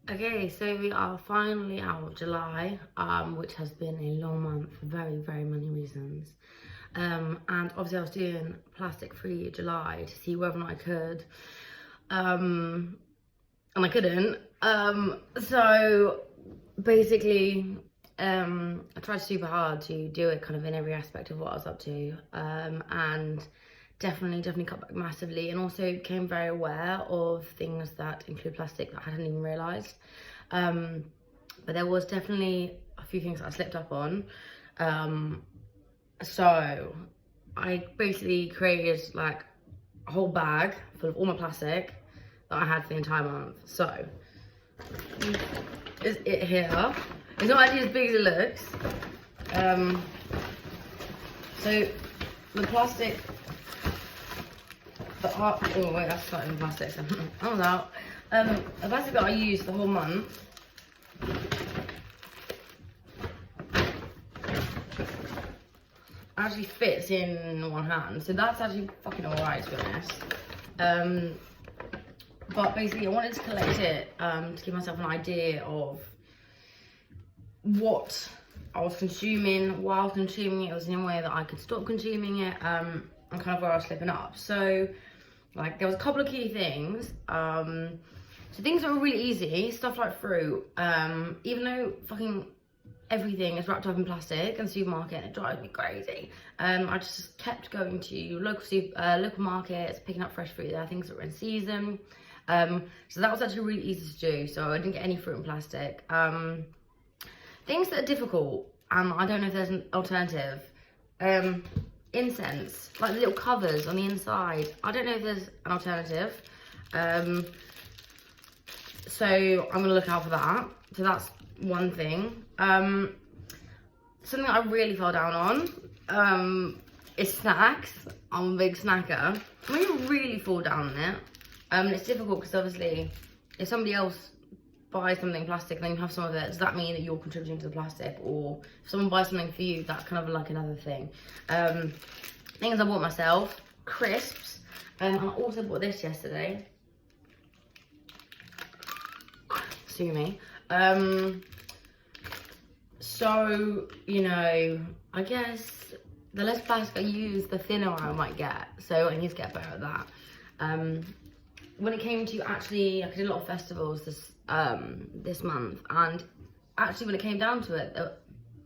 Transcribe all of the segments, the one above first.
Okay, so we are finally out of July, which has been a long month for very, very many reasons. And obviously I was doing plastic-free July to see whether or not I could. And I couldn't. So basically, I tried super hard to do it kind of in every aspect of what I was up to. And definitely cut back massively, and also became very aware of things that include plastic that I hadn't even realised. But there was definitely a few things that I slipped up on. So I basically created like a whole bag full of all my plastic that I had for the entire month. So is it here. It's not actually as big as it looks. So the plastic oh wait, that's not even plastic. So I was out. The plastic that I used the whole month actually fits in one hand, so that's actually fucking alright, to be honest. But basically I wanted to collect it to give myself an idea of what I was consuming, while I was consuming it. It was in a way that I could stop consuming it, and kind of where I was slipping up. So like there was a couple of key things. So things that were really easy, stuff like fruit, even though fucking everything is wrapped up in plastic in the supermarket, it drives me crazy. I just kept going to local markets, picking up fresh fruit there, things that were in season. So that was actually really easy to do, so I didn't get any fruit in plastic. Things that are difficult, I don't know if there's an alternative. Incense, like the little covers on the inside. I don't know if there's an alternative. So I'm gonna look out for that. So that's one thing. Something I really fell down on is snacks. I'm a big snacker. When you really fall down on it, it's difficult because obviously if somebody else buys something plastic, then you have some of it. Does that mean that you're contributing to the plastic? Or if someone buys something for you, that's kind of like another thing. Things I bought myself, crisps. I also bought this yesterday. Sue me. So, you know, I guess the less plastic I use, the thinner I might get. So I need to get better at that. When it came to actually, I did a lot of festivals this month, and actually when it came down to it,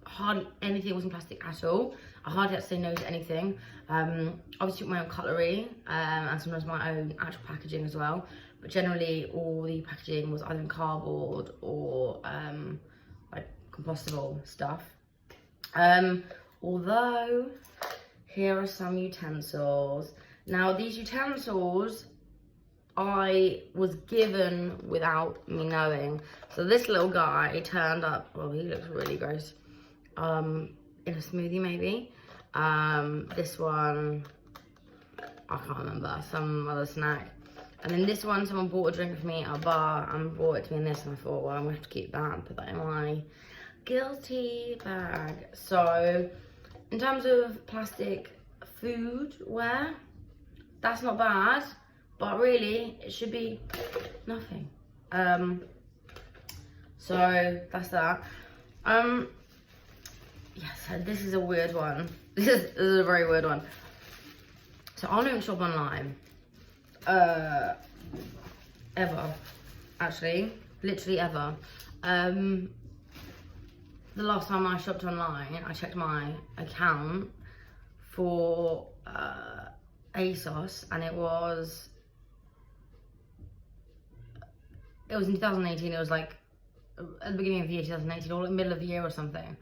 hardly anything was in plastic at all. I hardly had to say no to anything. Obviously took my own cutlery, and sometimes my own actual packaging as well. But generally all the packaging was either in cardboard or like compostable stuff. Although here are some utensils. Now these utensils I was given without me knowing. So this little guy turned up, oh, he looks really gross. In a smoothie maybe. This one, I can't remember, some other snack. And then this one, someone bought a drink for me at a bar and brought it to me in this, and I thought, well, I'm gonna have to keep that and put that in my guilty bag. So, in terms of plastic foodware, that's not bad. But really, it should be nothing. So that's that. Yeah, so this is a weird one. This is a very weird one. So I don't shop online. Ever. Actually. Literally ever. The last time I shopped online, I checked my account for ASOS, and it was in 2018. It was like at the beginning of the year 2018, or in the middle of the year or something.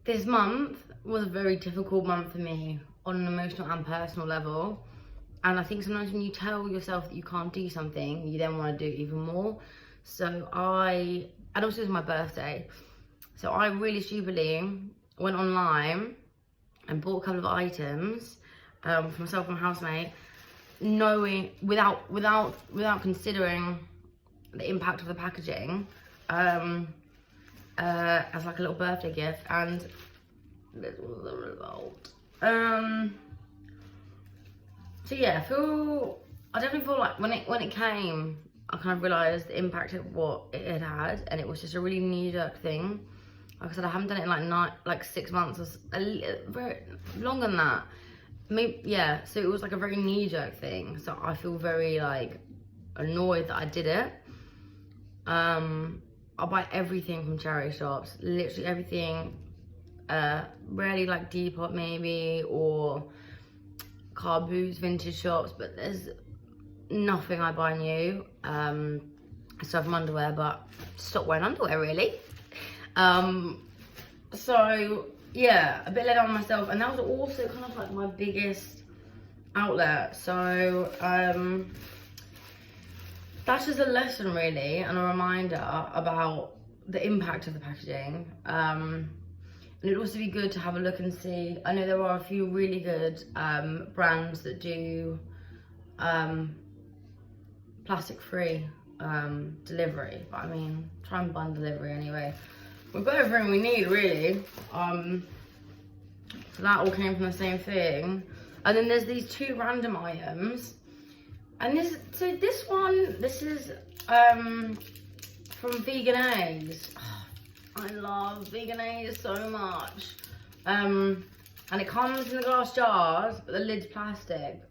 This month was a very difficult month for me on an emotional and personal level. And I think sometimes when you tell yourself that you can't do something, you then want to do it even more. So and also it was my birthday. So I really stupidly went online and bought a couple of items for myself and my housemate, knowing, without considering the impact of the packaging, as like a little birthday gift, and this was the result. So yeah, I definitely feel like when it came I kind of realised the impact of what it had, and it was just a really knee-jerk thing. Like I said, I haven't done it in like 6 months, or very longer than that. Maybe, yeah, so it was like a very knee-jerk thing. So I feel very like annoyed that I did it. I'll buy everything from charity shops, literally everything. Rarely like Depop maybe, or car boots, vintage shops, but there's nothing I buy new. Aside from underwear, but stop wearing underwear really. So yeah, a bit let on myself, and that was also kind of like my biggest outlet. So that's just a lesson really, and a reminder about the impact of the packaging. And it'd also be good to have a look and see. I know there are a few really good brands that do plastic free delivery, but I mean, try and bun delivery anyway. We've got everything we need really. So that all came from the same thing. And then there's these 2 random items. And this is from Vegan A's. Oh, I love Vegan A's so much. And it comes in the glass jars, but the lid's plastic.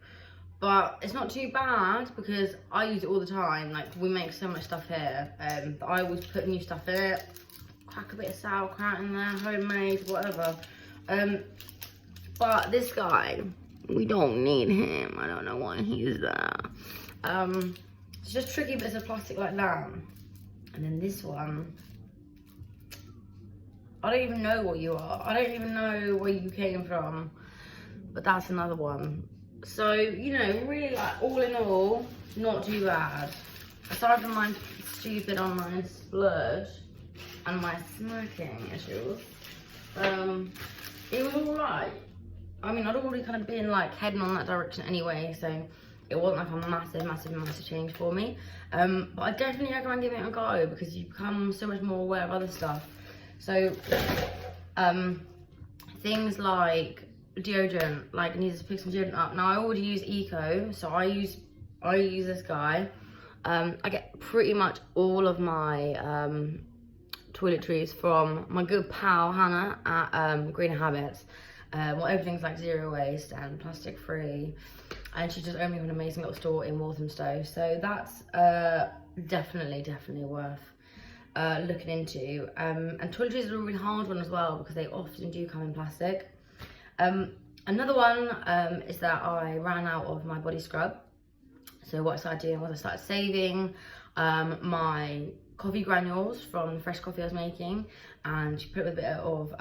But it's not too bad because I use it all the time. Like, we make so much stuff here. I always put new stuff in it. Crack a bit of sauerkraut in there, homemade, whatever. But this guy, we don't need him. I don't know why he's there. It's just tricky bits of plastic like that. And then this one, I don't even know what you are. I don't even know where you came from. But that's another one. So, you know, really, like, all in all, not too bad. Aside from my stupid online splurge and my smoking issues, it was alright. I mean, I'd already kind of been like heading on that direction anyway, so it wasn't like a massive change for me. But I definitely recommend giving it a go because you become so much more aware of other stuff. So, things like deodorant, like I needed to pick some deodorant up. Now I already use Eco, so I use this guy. I get pretty much all of my toiletries from my good pal Hannah at Greener Habits. Well, everything's like 0 waste and plastic free, and she just owned me an amazing little store in Walthamstow. So that's definitely worth looking into. And toiletries are a really hard one as well because they often do come in plastic. Another one is that I ran out of my body scrub. So what I started doing was I started saving my coffee granules from the fresh coffee I was making, and she put it with a bit of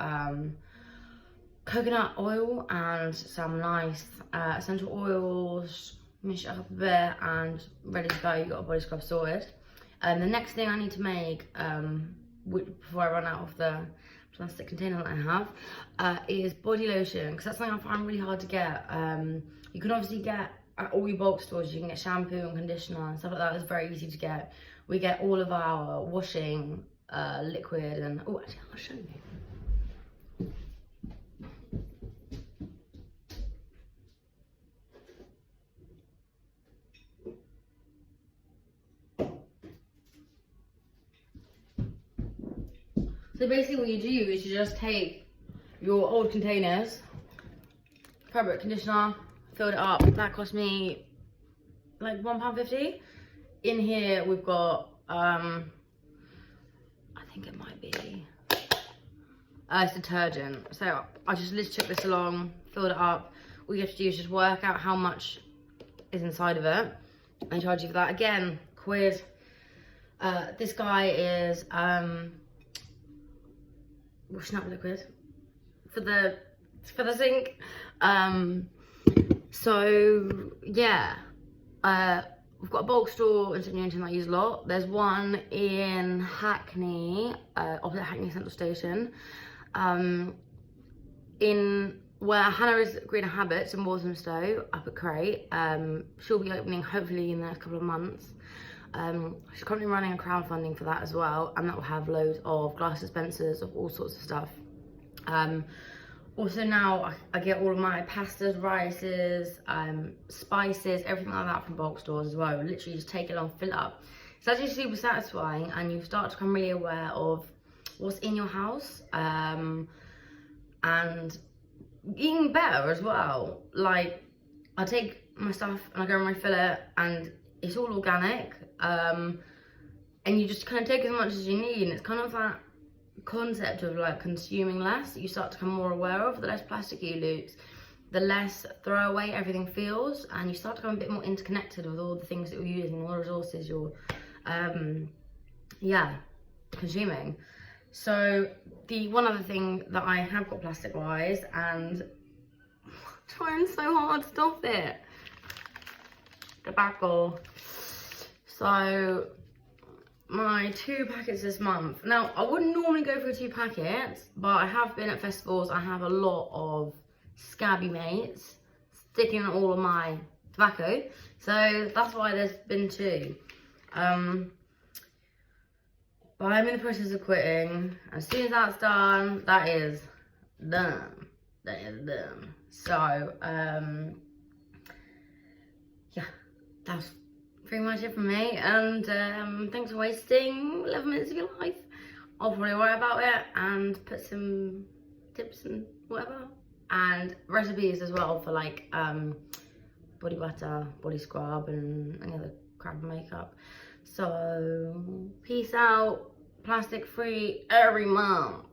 coconut oil and some nice essential oils, mix it up a bit, and ready to go. You got a body scrub sorted. And the next thing I need to make before I run out of the plastic container that I have is body lotion, because that's something I find really hard to get. You can obviously get at all your bulk stores, you can get shampoo and conditioner and stuff like that. It's very easy to get. We get all of our washing liquid and, oh, actually I'll show you. So basically what you do is you just take your old containers, fabric conditioner, filled it up. That cost me like £1.50. In here we've got, I think it might be, it's detergent. So I just literally took this along, filled it up. All you have to do is just work out how much is inside of it and charge you for that. Again, quid. This guy is washing up liquid for the sink. So yeah, we've got a bulk store in St Newington that I use a lot. There's one in Hackney, opposite Hackney Central Station, in where Hannah is Greener Habits in Walthamstow, up at Crate. She'll be opening hopefully in the next couple of months. She's currently running a crowdfunding for that as well, and that will have loads of glass dispensers of all sorts of stuff. Also now I get all of my pastas, rices, spices, everything like that from bulk stores as well. Literally just take it along, fill it up. It's actually super satisfying, and you start to become really aware of what's in your house, and eating better as well. Like, I take my stuff and I go and refill it, and it's all organic, and you just kind of take as much as you need, and it's kind of that concept of like consuming less that you start to become more aware of. The less plastic you use, the less throwaway everything feels, and you start to become a bit more interconnected with all the things that you're using, all the resources you're consuming. So the one other thing that I have got plastic wise, and I'm trying so hard to stop it, tobacco. So my 2 packets this month. Now, I wouldn't normally go for 2 packets, but I have been at festivals. I have a lot of scabby mates sticking all of my tobacco, so that's why there's been 2. But I'm in the process of quitting. As soon as that's done, that is done. That is done. So, yeah, that's pretty much it from me. And thanks for wasting 11 minutes of your life. I'll probably worry about it and put some tips and whatever. And recipes as well for like body butter, body scrub, and any other crap and makeup. So, peace out. Plastic free every month.